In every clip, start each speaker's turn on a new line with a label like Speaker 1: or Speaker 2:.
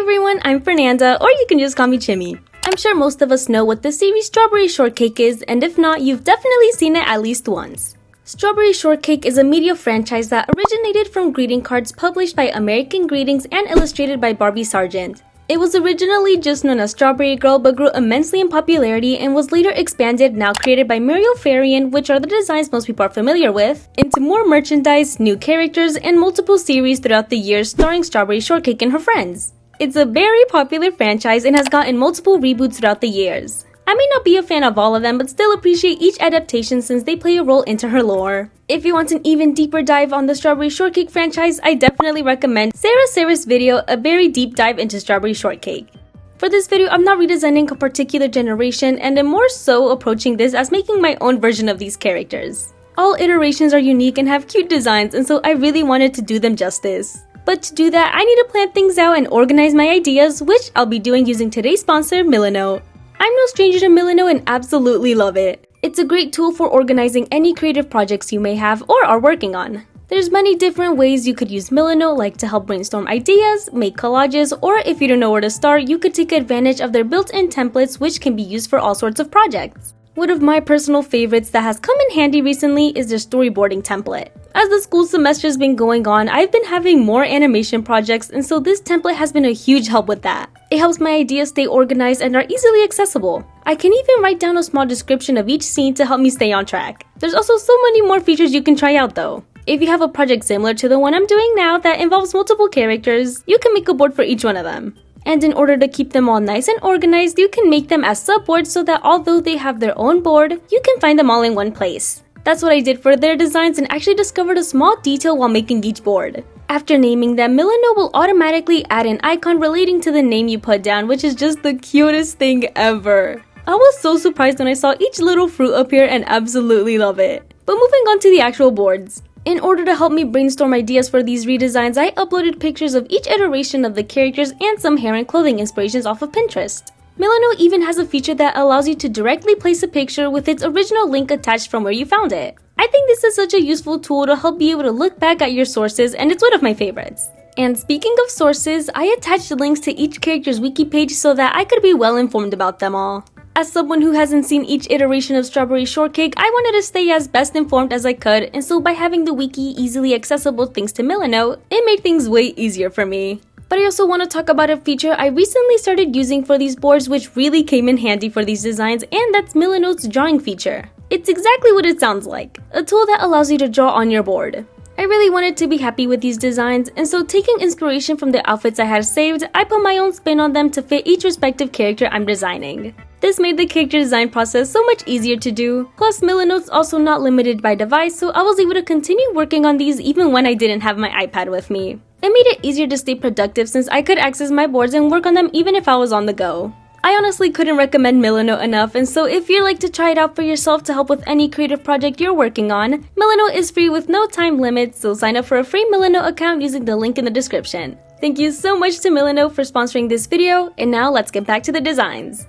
Speaker 1: everyone, I'm Fernanda, or you can just call me Chimmy. I'm sure most of us know what the series Strawberry Shortcake is, and if not, you've definitely seen it at least once. Strawberry Shortcake is a media franchise that originated from greeting cards published by American Greetings and illustrated by Barbie Sargent. It was originally just known as Strawberry Girl but grew immensely in popularity and was later expanded, now created by Muriel Farian, which are the designs most people are familiar with, into more merchandise, new characters, and multiple series throughout the years starring Strawberry Shortcake and her friends. It's a very popular franchise and has gotten multiple reboots throughout the years. I may not be a fan of all of them, but still appreciate each adaptation since they play a role into her lore. If you want an even deeper dive on the Strawberry Shortcake franchise, I definitely recommend Sarah's video, a very deep dive into Strawberry Shortcake. For this video, I'm not redesigning a particular generation, and I'm more so approaching this as making my own version of these characters. All iterations are unique and have cute designs, and so I really wanted to do them justice. But to do that, I need to plan things out and organize my ideas, which I'll be doing using today's sponsor, Milanote. I'm no stranger to Milanote and absolutely love it. It's a great tool for organizing any creative projects you may have or are working on. There's many different ways you could use Milanote, like to help brainstorm ideas, make collages, or if you don't know where to start, you could take advantage of their built-in templates which can be used for all sorts of projects. One of my personal favorites that has come in handy recently is their storyboarding template. As the school semester's been going on, I've been having more animation projects, and so this template has been a huge help with that. It helps my ideas stay organized and are easily accessible. I can even write down a small description of each scene to help me stay on track. There's also so many more features you can try out though. If you have a project similar to the one I'm doing now that involves multiple characters, you can make a board for each one of them. And in order to keep them all nice and organized, you can make them as subboards so that although they have their own board, you can find them all in one place. That's what I did for their designs and actually discovered a small detail while making each board. After naming them, Milanote will automatically add an icon relating to the name you put down, which is just the cutest thing ever. I was so surprised when I saw each little fruit appear and absolutely love it. But moving on to the actual boards. In order to help me brainstorm ideas for these redesigns, I uploaded pictures of each iteration of the characters and some hair and clothing inspirations off of Pinterest. Milanote even has a feature that allows you to directly place a picture with its original link attached from where you found it. I think this is such a useful tool to help be able to look back at your sources, and it's one of my favorites. And speaking of sources, I attached links to each character's wiki page so that I could be well informed about them all. As someone who hasn't seen each iteration of Strawberry Shortcake, I wanted to stay as best informed as I could, and so by having the wiki easily accessible thanks to Milanote, it made things way easier for me. But I also want to talk about a feature I recently started using for these boards which really came in handy for these designs, and that's Milanote's drawing feature. It's exactly what it sounds like, a tool that allows you to draw on your board. I really wanted to be happy with these designs, and so taking inspiration from the outfits I had saved, I put my own spin on them to fit each respective character I'm designing. This made the character design process so much easier to do, plus Milanote's also not limited by device, so I was able to continue working on these even when I didn't have my iPad with me. It made it easier to stay productive since I could access my boards and work on them even if I was on the go. I honestly couldn't recommend Milanote enough, and so if you'd like to try it out for yourself to help with any creative project you're working on, Milanote is free with no time limit, so sign up for a free Milanote account using the link in the description. Thank you so much to Milanote for sponsoring this video, and now let's get back to the designs.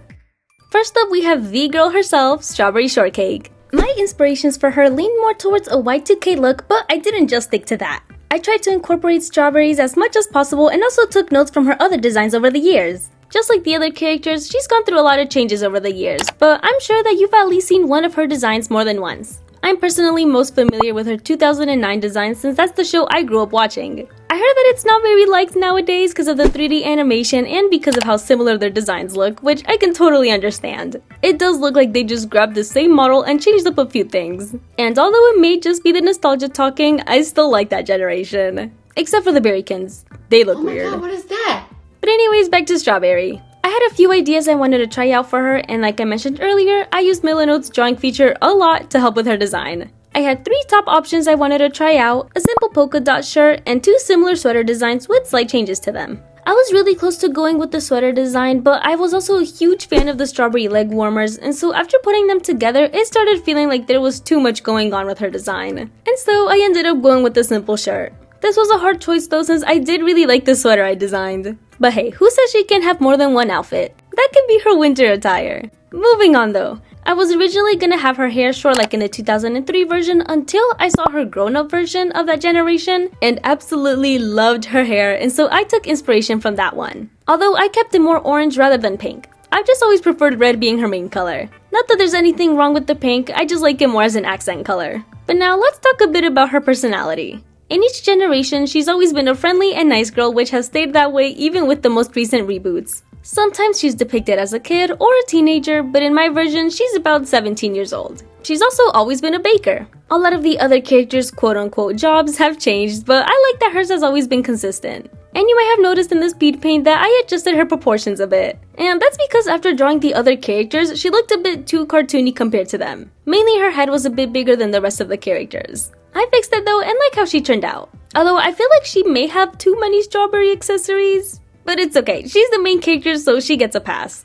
Speaker 1: First up, we have the girl herself, Strawberry Shortcake. My inspirations for her lean more towards a Y2K look, but I didn't just stick to that. I tried to incorporate strawberries as much as possible and also took notes from her other designs over the years. Just like the other characters, she's gone through a lot of changes over the years, but I'm sure that you've at least seen one of her designs more than once. I'm personally most familiar with her 2009 design since that's the show I grew up watching. I heard that it's not very liked nowadays because of the 3D animation and because of how similar their designs look, which I can totally understand. It does look like they just grabbed the same model and changed up a few things. And although it may just be the nostalgia talking, I still like that generation. Except for the berrykins. They look weird.
Speaker 2: Oh my god, what is that?
Speaker 1: But anyways, back to Strawberry. I had a few ideas I wanted to try out for her, and like I mentioned earlier, I used Milanote's drawing feature a lot to help with her design. I had 3 top options I wanted to try out, a simple polka dot shirt, and 2 similar sweater designs with slight changes to them. I was really close to going with the sweater design, but I was also a huge fan of the strawberry leg warmers, and so after putting them together, it started feeling like there was too much going on with her design. And so I ended up going with the simple shirt. This was a hard choice though since I did really like the sweater I designed. But hey, who says she can have more than one outfit? That can be her winter attire. Moving on though. I was originally gonna have her hair short like in the 2003 version until I saw her grown-up version of that generation and absolutely loved her hair, and so I took inspiration from that one. Although I kept it more orange rather than pink. I've just always preferred red being her main color. Not that there's anything wrong with the pink, I just like it more as an accent color. But now let's talk a bit about her personality. In each generation, she's always been a friendly and nice girl, which has stayed that way even with the most recent reboots. Sometimes she's depicted as a kid or a teenager, but in my version, she's about 17 years old. She's also always been a baker. A lot of the other characters' quote-unquote jobs have changed, but I like that hers has always been consistent. And you might have noticed in the speed paint that I adjusted her proportions a bit. And that's because after drawing the other characters, she looked a bit too cartoony compared to them. Mainly her head was a bit bigger than the rest of the characters. I fixed it though and like how she turned out. Although I feel like she may have too many strawberry accessories. But it's okay, she's the main character so she gets a pass.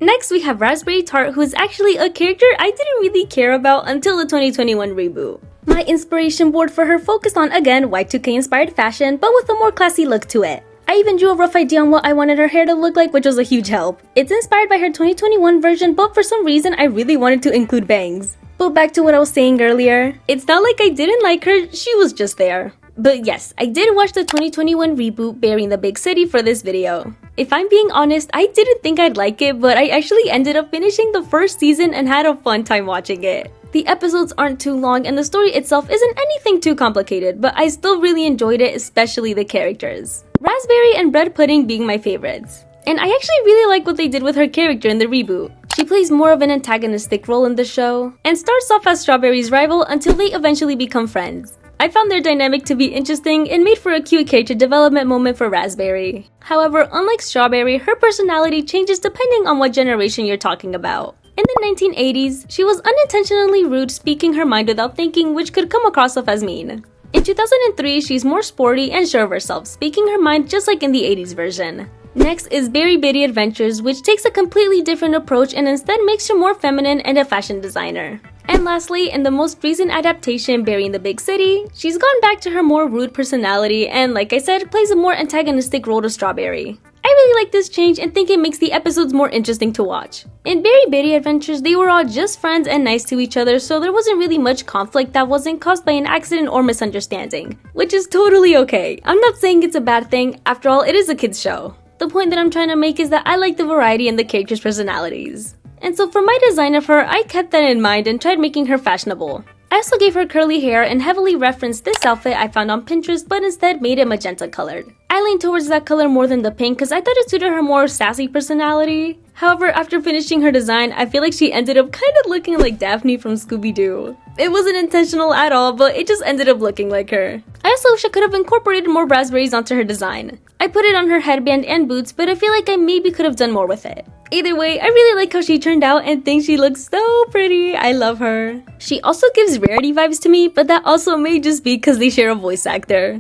Speaker 1: Next we have Raspberry Tart, who is actually a character I didn't really care about until the 2021 reboot. My inspiration board for her focused on, again, Y2K inspired fashion, but with a more classy look to it. I even drew a rough idea on what I wanted her hair to look like, which was a huge help. It's inspired by her 2021 version, but for some reason I really wanted to include bangs. But back to what I was saying earlier, it's not like I didn't like her, she was just there. But yes, I did watch the 2021 reboot Burying the Big City for this video. If I'm being honest, I didn't think I'd like it, but I actually ended up finishing the first season and had a fun time watching it. The episodes aren't too long and the story itself isn't anything too complicated, but I still really enjoyed it, especially the characters. Raspberry and Bread Pudding being my favorites. And I actually really like what they did with her character in the reboot. She plays more of an antagonistic role in the show, and starts off as Strawberry's rival until they eventually become friends. I found their dynamic to be interesting and made for a cute character development moment for Raspberry. However, unlike Strawberry, her personality changes depending on what generation you're talking about. In the 1980s, she was unintentionally rude, speaking her mind without thinking, which could come across as mean. In 2003, she's more sporty and sure of herself, speaking her mind just like in the 80s version. Next is Berry Bitty Adventures, which takes a completely different approach and instead makes her more feminine and a fashion designer. And lastly, in the most recent adaptation, Burying the Big City, she's gone back to her more rude personality and, like I said, plays a more antagonistic role to Strawberry. I really like this change and think it makes the episodes more interesting to watch. In Berry Bitty Adventures, they were all just friends and nice to each other, so there wasn't really much conflict that wasn't caused by an accident or misunderstanding, which is totally okay. I'm not saying it's a bad thing, after all, it is a kids show. The point that I'm trying to make is that I like the variety in the characters' personalities. And so for my design of her, I kept that in mind and tried making her fashionable. I also gave her curly hair and heavily referenced this outfit I found on Pinterest, but instead made it magenta colored. I leaned towards that color more than the pink because I thought it suited her more sassy personality. However, after finishing her design, I feel like she ended up kind of looking like Daphne from Scooby-Doo. It wasn't intentional at all, but it just ended up looking like her. I also wish I could have incorporated more raspberries onto her design. I put it on her headband and boots, but I feel like I maybe could have done more with it. Either way, I really like how she turned out and think she looks so pretty. I love her. She also gives Rarity vibes to me, but that also may just be because they share a voice actor.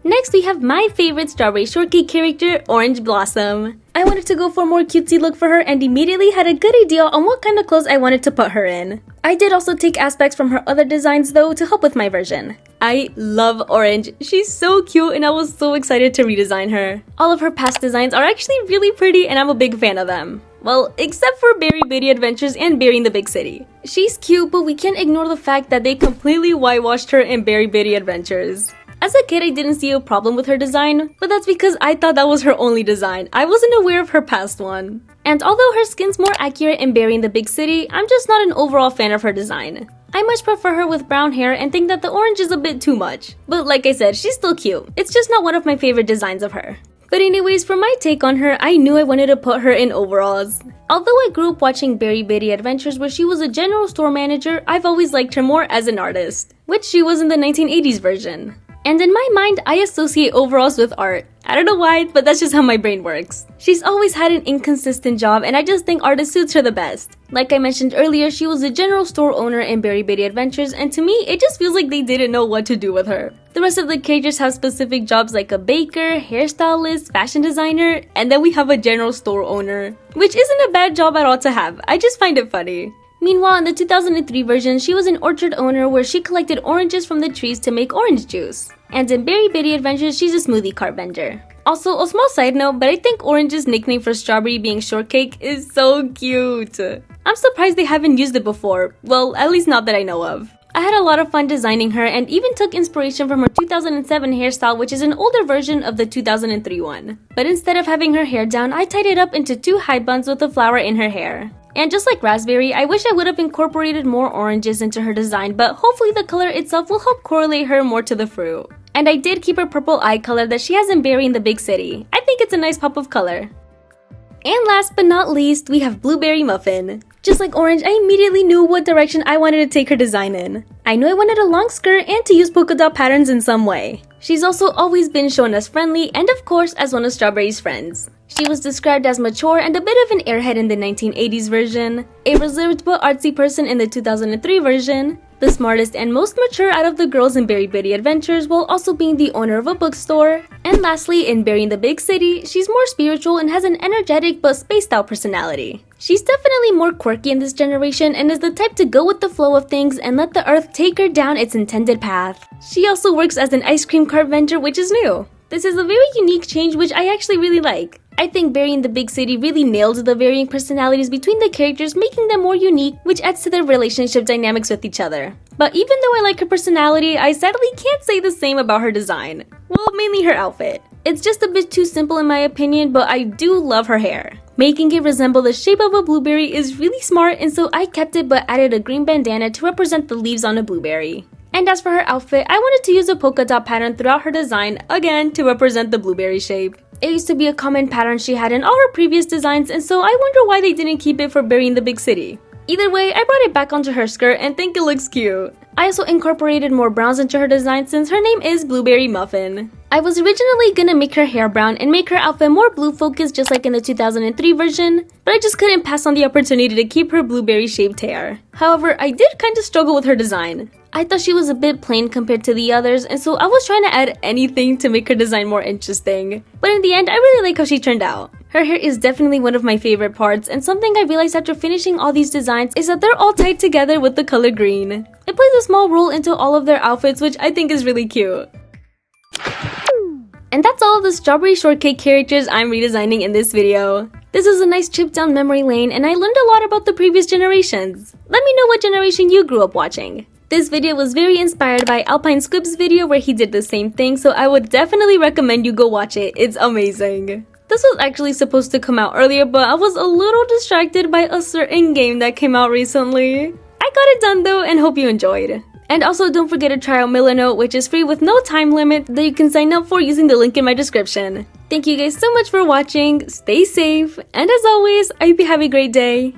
Speaker 1: Next, we have my favorite Strawberry Shortcake character, Orange Blossom. I wanted to go for a more cutesy look for her and immediately had a good idea on what kind of clothes I wanted to put her in. I did also take aspects from her other designs though to help with my version. I love Orange. She's so cute and I was so excited to redesign her. All of her past designs are actually really pretty and I'm a big fan of them. Well, except for Berry Bitty Adventures and Burying the Big City. She's cute, but we can't ignore the fact that they completely whitewashed her in Berry Bitty Adventures. As a kid, I didn't see a problem with her design, but that's because I thought that was her only design. I wasn't aware of her past one. And although her skin's more accurate in Burying the Big City, I'm just not an overall fan of her design. I much prefer her with brown hair and think that the orange is a bit too much. But like I said, she's still cute. It's just not one of my favorite designs of her. But anyways, for my take on her, I knew I wanted to put her in overalls. Although I grew up watching Berry Bitty Adventures where she was a general store manager, I've always liked her more as an artist, which she was in the 1980s version. And in my mind, I associate overalls with art. I don't know why, but that's just how my brain works. She's always had an inconsistent job and I just think artist suits her the best. Like I mentioned earlier, she was a general store owner in Berry Bitty Adventures and to me, it just feels like they didn't know what to do with her. The rest of the characters have specific jobs like a baker, hairstylist, fashion designer, and then we have a general store owner. Which isn't a bad job at all to have, I just find it funny. Meanwhile, in the 2003 version, she was an orchard owner where she collected oranges from the trees to make orange juice. And in Berry Bitty Adventures, she's a smoothie cart vendor. Also, a small side note, but I think Orange's nickname for Strawberry being Shortcake is so cute. I'm surprised they haven't used it before. Well, at least not that I know of. I had a lot of fun designing her and even took inspiration from her 2007 hairstyle, which is an older version of the 2003 one. But instead of having her hair down, I tied it up into 2 high buns with a flower in her hair. And just like Raspberry, I wish I would have incorporated more oranges into her design, but hopefully the color itself will help correlate her more to the fruit. And I did keep her purple eye color that she has in Berry in the Big City. I think it's a nice pop of color. And last but not least, we have Blueberry Muffin. Just like Orange, I immediately knew what direction I wanted to take her design in. I knew I wanted a long skirt and to use polka dot patterns in some way. She's also always been shown as friendly and of course as one of Strawberry's friends. She was described as mature and a bit of an airhead in the 1980s version, a reserved but artsy person in the 2003 version, the smartest and most mature out of the girls in Berry Bitty Adventures while also being the owner of a bookstore, and lastly, in Berry in the Big City, she's more spiritual and has an energetic but spaced out personality. She's definitely more quirky in this generation and is the type to go with the flow of things and let the earth take her down its intended path. She also works as an ice cream cart vendor, which is new. This is a very unique change which I actually really like. I think Berry in the Big City really nailed the varying personalities between the characters, making them more unique, which adds to their relationship dynamics with each other. But even though I like her personality, I sadly can't say the same about her design. Well, mainly her outfit. It's just a bit too simple in my opinion, but I do love her hair. Making it resemble the shape of a blueberry is really smart, and so I kept it but added a green bandana to represent the leaves on a blueberry. And as for her outfit, I wanted to use a polka dot pattern throughout her design, again to represent the blueberry shape. It used to be a common pattern she had in all her previous designs, and so I wonder why they didn't keep it for Berry in the Big City. Either way, I brought it back onto her skirt and think it looks cute. I also incorporated more browns into her design since her name is Blueberry Muffin. I was originally gonna make her hair brown and make her outfit more blue focused just like in the 2003 version, but I just couldn't pass on the opportunity to keep her blueberry shaped hair. However, I did kinda struggle with her design. I thought she was a bit plain compared to the others, and so I was trying to add anything to make her design more interesting. But in the end, I really like how she turned out. Her hair is definitely one of my favorite parts, and something I realized after finishing all these designs is that they're all tied together with the color green. It plays a small role into all of their outfits, which I think is really cute. And that's all of the Strawberry Shortcake characters I'm redesigning in this video. This is a nice trip down memory lane, and I learned a lot about the previous generations. Let me know what generation you grew up watching. This video was very inspired by Alpine Squib's video where he did the same thing, so I would definitely recommend you go watch it. It's amazing. This was actually supposed to come out earlier, but I was a little distracted by a certain game that came out recently. I got it done though, and hope you enjoyed. And also don't forget to try out Milanote, which is free with no time limit that you can sign up for using the link in my description. Thank you guys so much for watching, stay safe, and as always, I hope you have a great day.